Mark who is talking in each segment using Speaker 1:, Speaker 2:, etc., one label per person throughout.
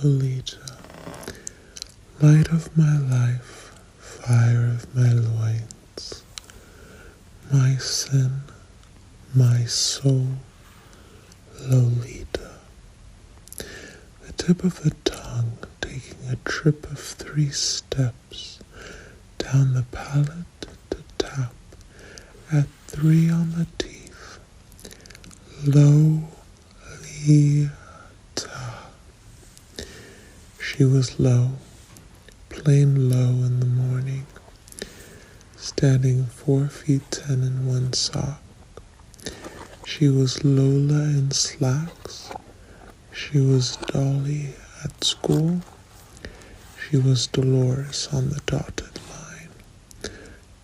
Speaker 1: Lolita, light of my life, fire of my loins, my sin, my soul, Lolita. The tip of the tongue taking a trip of 3 steps down the palate to tap at 3 on the teeth, Lolita. She was low, plain low in the morning, standing 4 feet 10 in 1 sock. She was Lola in slacks. She was Dolly at school. She was Dolores on the dotted line.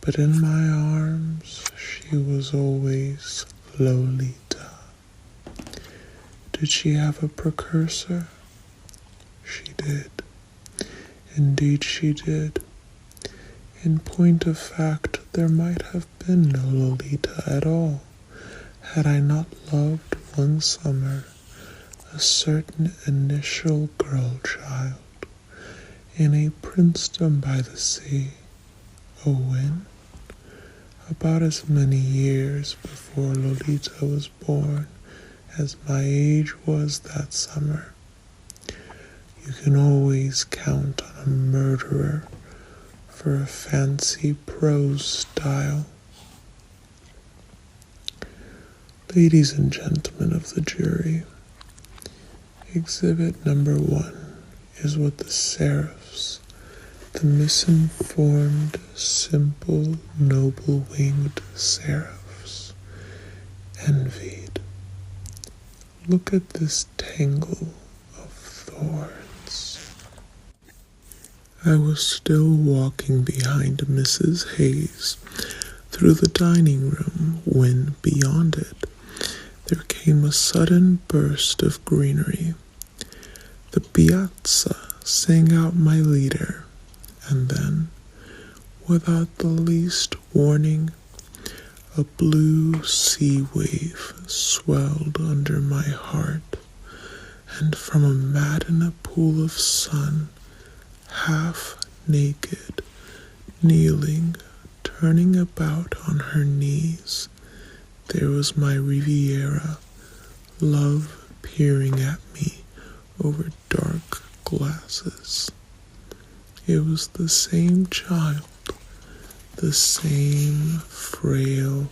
Speaker 1: But in my arms, she was always Lolita. Did she have a precursor? She did. Indeed she did. In point of fact, there might have been no Lolita at all, had I not loved one summer a certain initial girl child in a princedom by the sea. Oh, when? About as many years before Lolita was born as my age was that summer. You can always count on a murderer for a fancy prose style. Ladies and gentlemen of the jury, exhibit number 1 is what the seraphs, the misinformed, simple, noble-winged seraphs, envied. Look at this tangle of thorns. I was still walking behind Mrs. Hayes through the dining room when, beyond it, there came a sudden burst of greenery. The piazza sang out my leader, and then, without the least warning, a blue sea wave swelled under my heart, and from a Madonna pool of sun, half naked, kneeling, turning about on her knees, there was my Riviera, love peering at me over dark glasses. It was the same child, the same frail,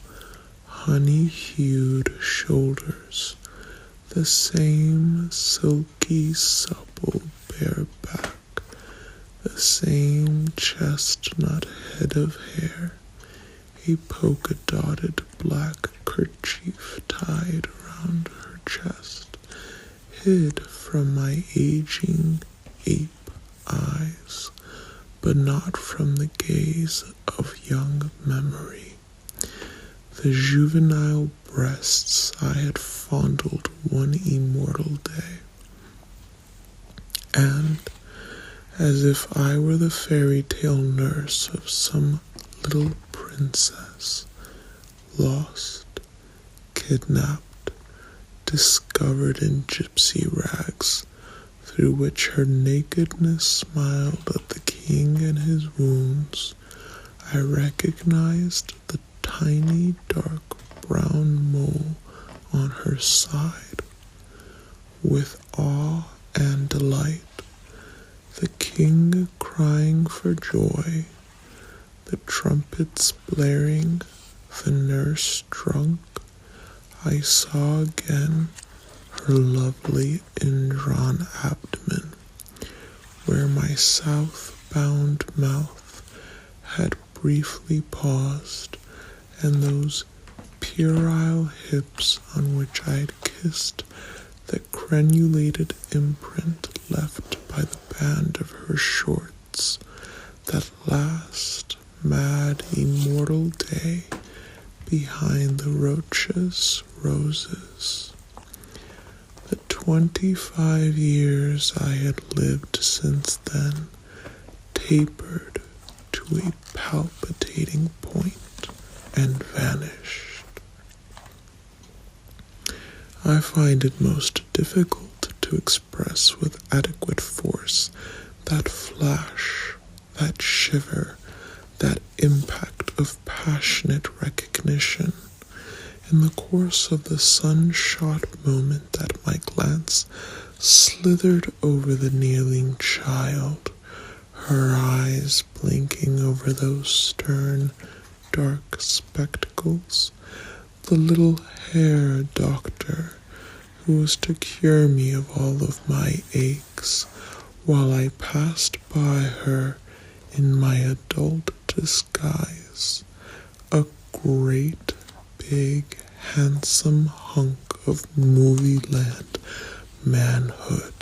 Speaker 1: honey-hued shoulders, the same silky, supple bare back, the same chestnut head of hair, a polka-dotted black kerchief tied around her chest, hid from my aging ape eyes, but not from the gaze of young memory. The juvenile breasts I had fondled one immortal day, and, as if I were the fairy tale nurse of some little princess, lost, kidnapped, discovered in gypsy rags, through which her nakedness smiled at the king and his wounds, I recognized the tiny dark brown mole on her side. With awe and delight, the king crying for joy, the trumpets blaring, the nurse drunk, I saw again her lovely indrawn abdomen, where my south-bound mouth had briefly paused, and those puerile hips on which I had kissed the crenulated imprint left by the band of her shorts, that last mad immortal day behind the Roches roses. The 25 years I had lived since then tapered to a palpitating point and vanished. I find it most difficult to to express with adequate force that flash, that shiver, that impact of passionate recognition. In the course of the sun-shot moment that my glance slithered over the kneeling child, her eyes blinking over those stern, dark spectacles, the little hair doctor who was to cure me of all of my aches while I passed by her in my adult disguise, a great, big, handsome hunk of movie-land manhood.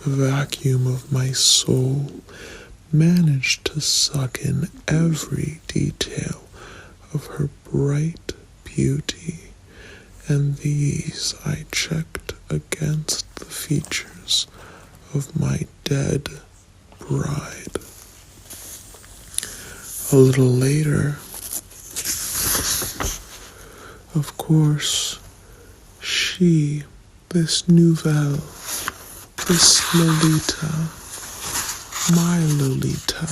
Speaker 1: The vacuum of my soul managed to suck in every detail of her bright beauty, and these I checked against the features of my dead bride. A little later, of course, she, this nouvelle, this Lolita, my Lolita,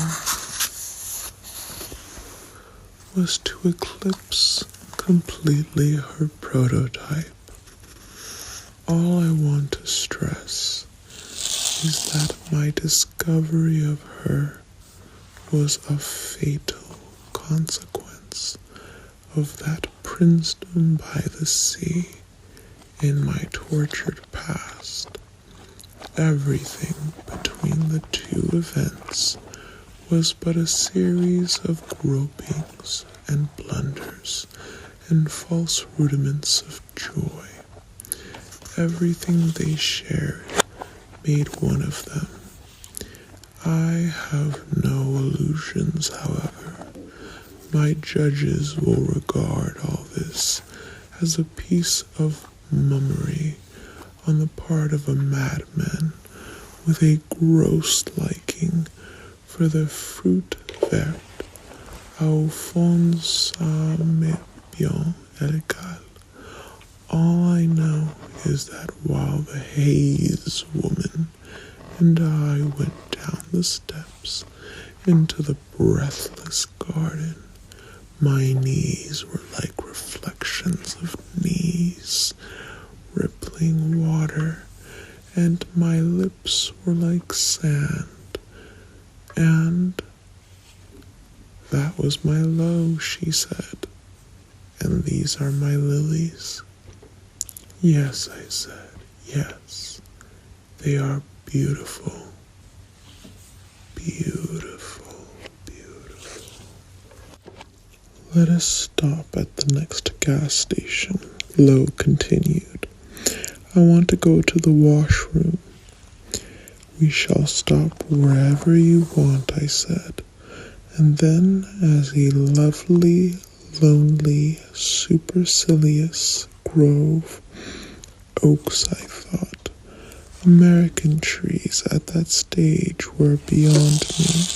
Speaker 1: was to eclipse completely her prototype. All I want to stress is that my discovery of her was a fatal consequence of that princedom by the sea in my tortured past. Everything between the two events was but a series of gropings and blunders and false rudiments of joy. Everything they shared made one of them. I have no illusions, however. My judges will regard all this as a piece of mummery on the part of a madman with a gross liking for the fruit vert au fond ça m'est bien égal. All I know is that while the haze woman and I went down the steps into the breathless garden, my knees were like reflections of knees, rippling water, and my lips were like sand. And that was my low, she said, and these are my lilies. Yes, I said, yes, they are beautiful, beautiful, beautiful. Let us stop at the next gas station, Lo continued. I want to go to the washroom. We shall stop wherever you want, I said, and then as a lovely, lonely, supercilious grove, oaks, I thought, American trees at that stage were beyond me,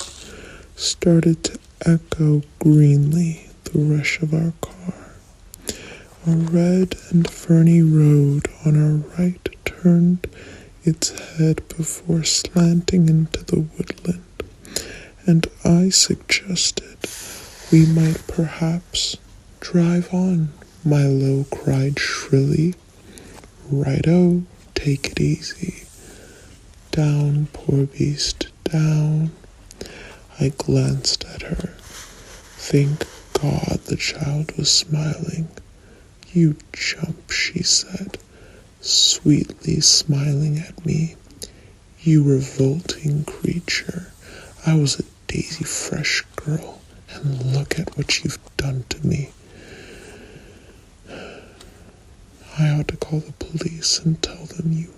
Speaker 1: started to echo greenly the rush of our car. A red and ferny road on our right turned its head before slanting into the woodland, and I suggested we might perhaps drive on, Milo cried shrilly. Righto, take it easy. Down, poor beast, down. I glanced at her. Thank God the child was smiling. You chump, she said, sweetly smiling at me. You revolting creature. I was a daisy fresh girl, and look at what you've done to me. I ought to call the police and tell them you.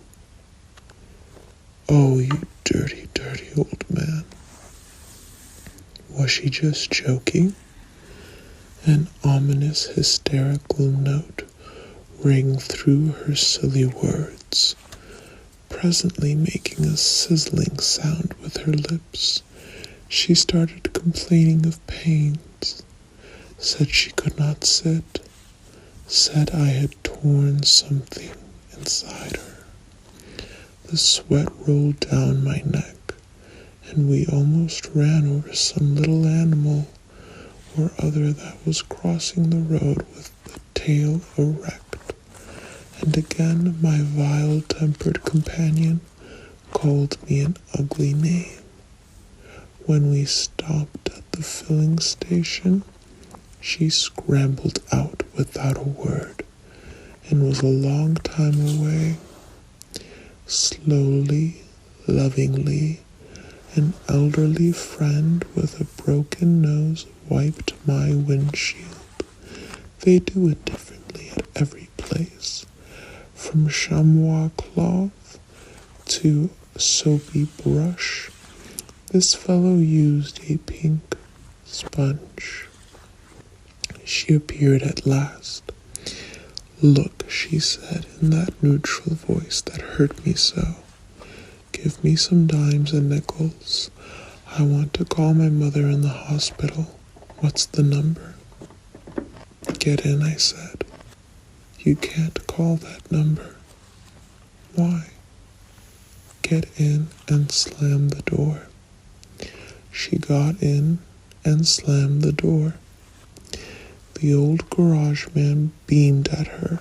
Speaker 1: Oh, you dirty, dirty old man. Was she just joking? An ominous, hysterical note rang through her silly words, presently making a sizzling sound with her lips. She started complaining of pains, said she could not sit, said I had torn something inside her. The sweat rolled down my neck, and we almost ran over some little animal or other that was crossing the road with the tail erect. And again my vile-tempered companion called me an ugly name. When we stopped at the filling station, she scrambled out without a word and was a long time away. Slowly, lovingly, an elderly friend with a broken nose wiped my windshield. They do it differently at every place, from chamois cloth to soapy brush. This fellow used a pink sponge. She appeared at last. "Look," she said in that neutral voice that hurt me so. "Give me some dimes and nickels. I want to call my mother in the hospital. What's the number?" "Get in," I said. "You can't call that number." "Why?" "Get in and slam the door." She got in and slammed the door. The old garage man beamed at her.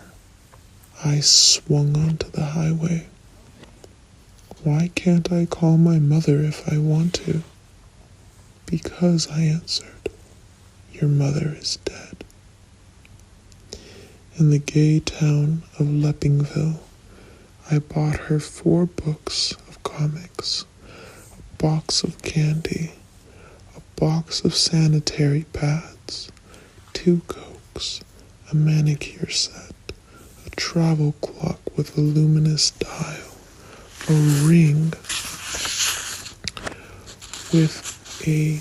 Speaker 1: I swung onto the highway. "Why can't I call my mother if I want to?" "Because," I answered, "your mother is dead." In the gay town of Leppingville, I bought her 4 books of comics, a box of candy, a box of sanitary pads, 2 Cokes, a manicure set, a travel clock with a luminous dial, a ring with a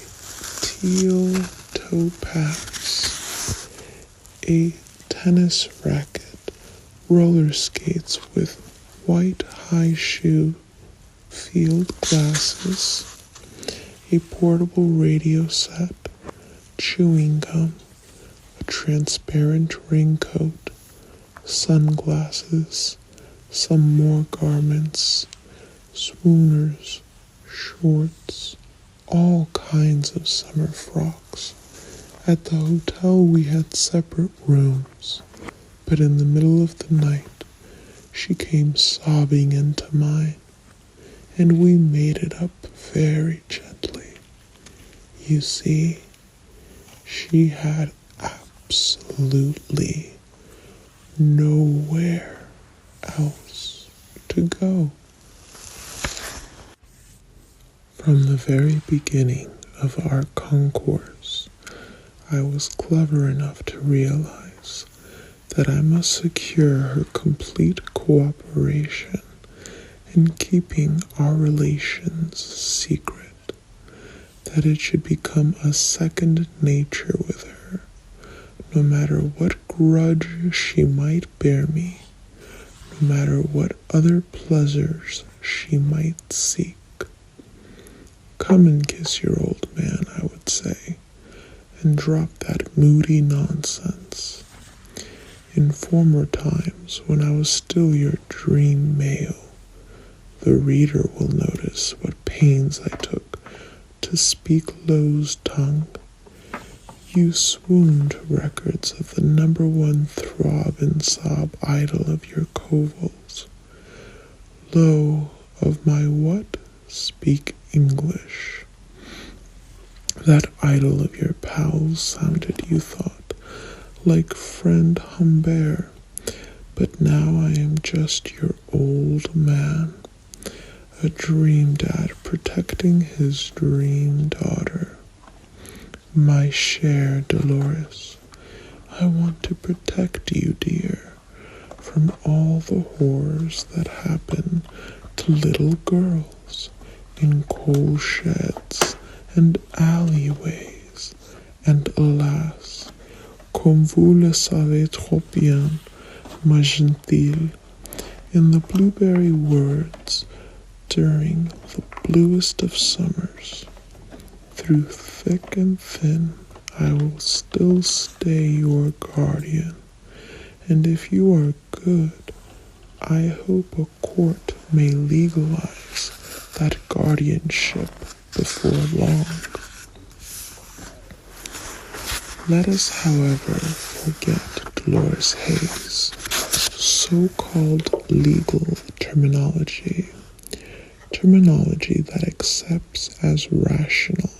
Speaker 1: teal topaz, a tennis racket, roller skates with white high shoe, field glasses, a portable radio set, chewing gum, a transparent raincoat, sunglasses, some more garments, swooners, shorts, all kinds of summer frocks. At the hotel we had separate rooms, but in the middle of the night she came sobbing into mine, and we made it up very gently. You see, she had absolutely nowhere else to go. From the very beginning of our concourse, I was clever enough to realize that I must secure her complete cooperation in keeping our relations secret, that it should become a second nature with her, no matter what grudge she might bear me, no matter what other pleasures she might seek. "Come and kiss your old man," I would say, "and drop that moody nonsense. In former times, when I was still your dream male, the reader will notice what pains I took to speak Lo's tongue. You swooned to records of the #1 throb and sob idol of your covals. Lo, of my what? Speak English. That idol of your pals sounded, you thought, like friend Humbert, but now I am just your old man, a dream dad protecting his dream daughter. My chère Dolores, I want to protect you, dear, from all the horrors that happen to little girls in coal sheds and alleyways, and alas, comme vous le savez trop bien, ma gentille, in the blueberry woods during the bluest of summers. Through thick and thin, I will still stay your guardian, and if you are good, I hope a court may legalize that guardianship before long. Let us, however, forget Dolores Hayes' so-called legal terminology that accepts as rational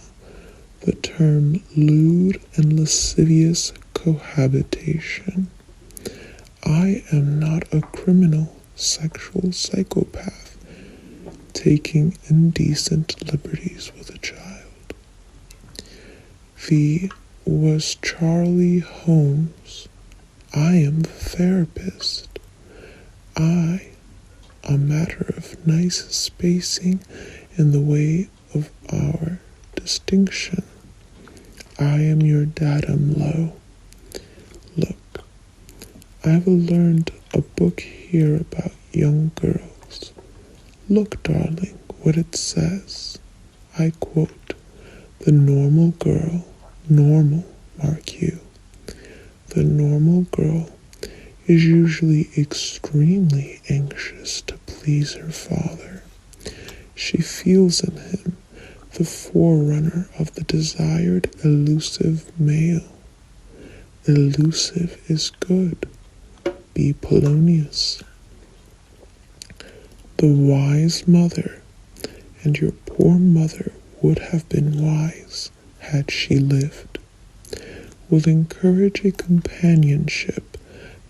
Speaker 1: the term lewd and lascivious cohabitation. I am not a criminal sexual psychopath taking indecent liberties with a child. Was Charlie Holmes. I am the therapist. A matter of nice spacing in the way of our distinction. I am your datum low. Look, I've learned a book here about young girls. Look, darling, what it says. I quote, "The normal girl," normal, mark you, "the normal girl is usually extremely anxious to please her father. She feels in him the forerunner of the desired elusive male. Elusive is good. Be Polonius. The wise mother, and your poor mother would have been wise had she lived, will encourage a companionship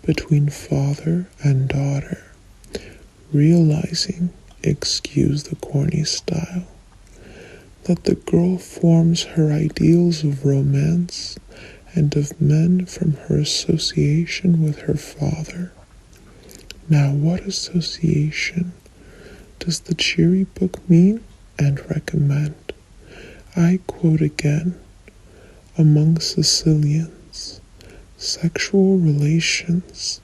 Speaker 1: between father and daughter, realizing, excuse the corny style, that the girl forms her ideals of romance and of men from her association with her father. Now, what association does the cheery book mean and recommend? I quote again, among Sicilians, sexual relations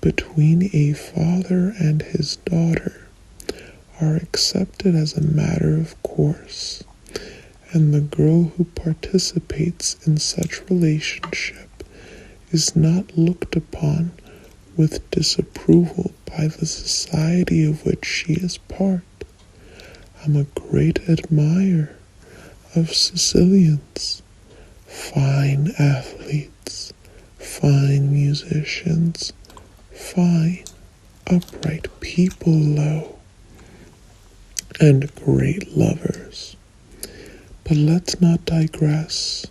Speaker 1: between a father and his daughter are accepted as a matter of course, and the girl who participates in such relationship is not looked upon with disapproval by the society of which she is part. I'm a great admirer of Sicilians, fine athletes, fine musicians, fine, upright people, lo, and great lovers. But let's not digress.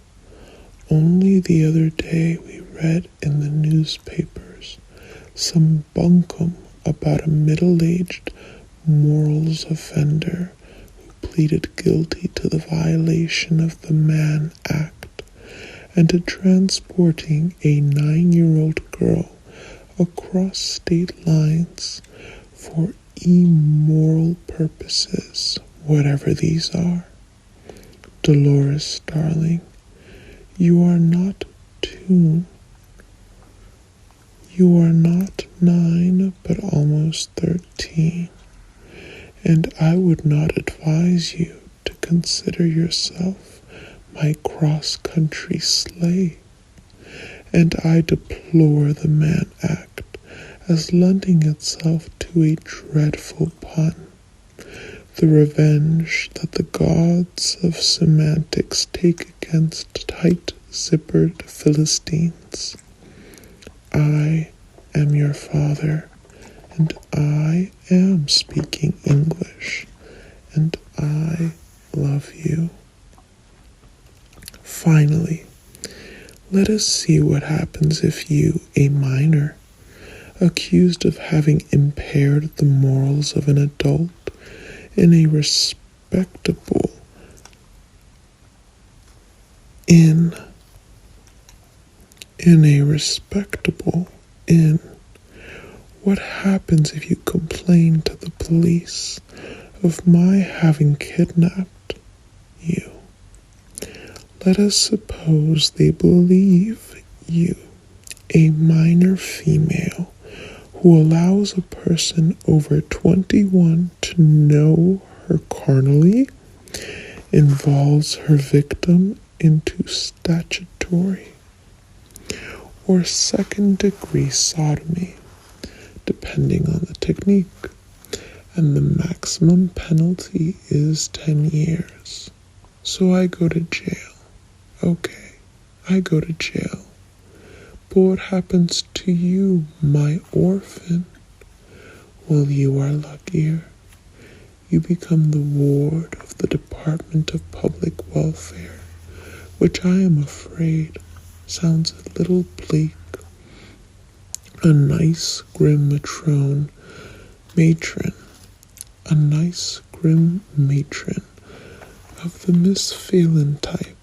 Speaker 1: Only the other day we read in the newspapers some bunkum about a middle-aged morals offender who pleaded guilty to the violation of the Mann Act and to transporting a 9-year-old girl across state lines for immoral purposes, whatever these are. Dolores, darling, you are not 2. You are not 9, but almost 13, and I would not advise you to consider yourself my cross-country slave, and I deplore the Mann Act as lending itself to a dreadful pun, the revenge that the gods of semantics take against tight-zippered Philistines. I am your father, and I am speaking English, and I love you. Finally, let us see what happens if you, a minor, accused of having impaired the morals of an adult in a respectable inn, what happens if you complain to the police of my having kidnapped you? Let us suppose they believe you, a minor female who allows a person over 21 to know her carnally, involves her victim into statutory or second-degree sodomy, depending on the technique, and the maximum penalty is 10 years. So I go to jail. Okay, I go to jail. But what happens to you, my orphan? Well, you are luckier. You become the ward of the Department of Public Welfare, which I am afraid sounds a little bleak. A nice, grim a nice, grim matron of the Miss Phelan type,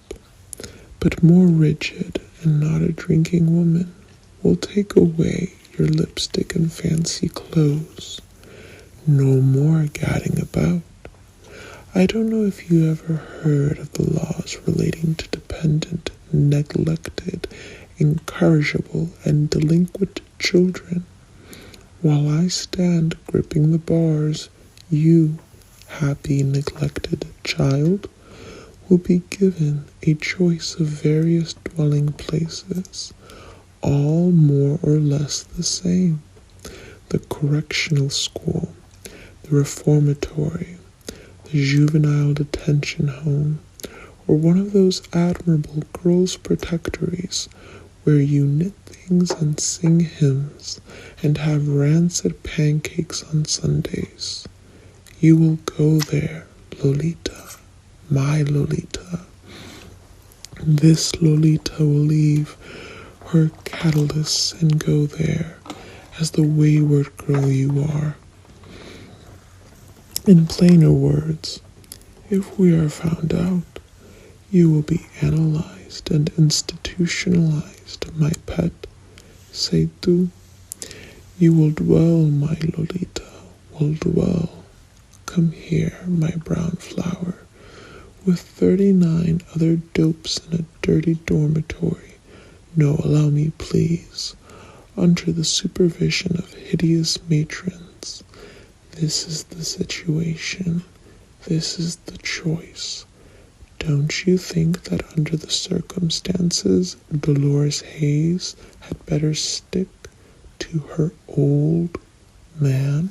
Speaker 1: but more rigid and not a drinking woman, will take away your lipstick and fancy clothes. No more gadding about. I don't know if you ever heard of the laws relating to dependent, neglected, incorrigible, and delinquent children. While I stand gripping the bars, you, happy neglected child, will be given a choice of various dwelling places, all more or less the same. The correctional school, the reformatory, the juvenile detention home, or one of those admirable girls' protectories where you knit things and sing hymns and have rancid pancakes on Sundays. You will go there, Lolita, my Lolita. This Lolita will leave her catalysts and go there as the wayward girl you are. In plainer words, if we are found out, you will be analyzed and institutionalized, my pet. Say tu. You will dwell, my Lolita, will dwell. Come here, my brown flower, with 39 other dopes in a dirty dormitory. No, allow me, please, under the supervision of hideous matrons. This is the situation. This is the choice. Don't you think that under the circumstances, Dolores Hayes had better stick to her old man?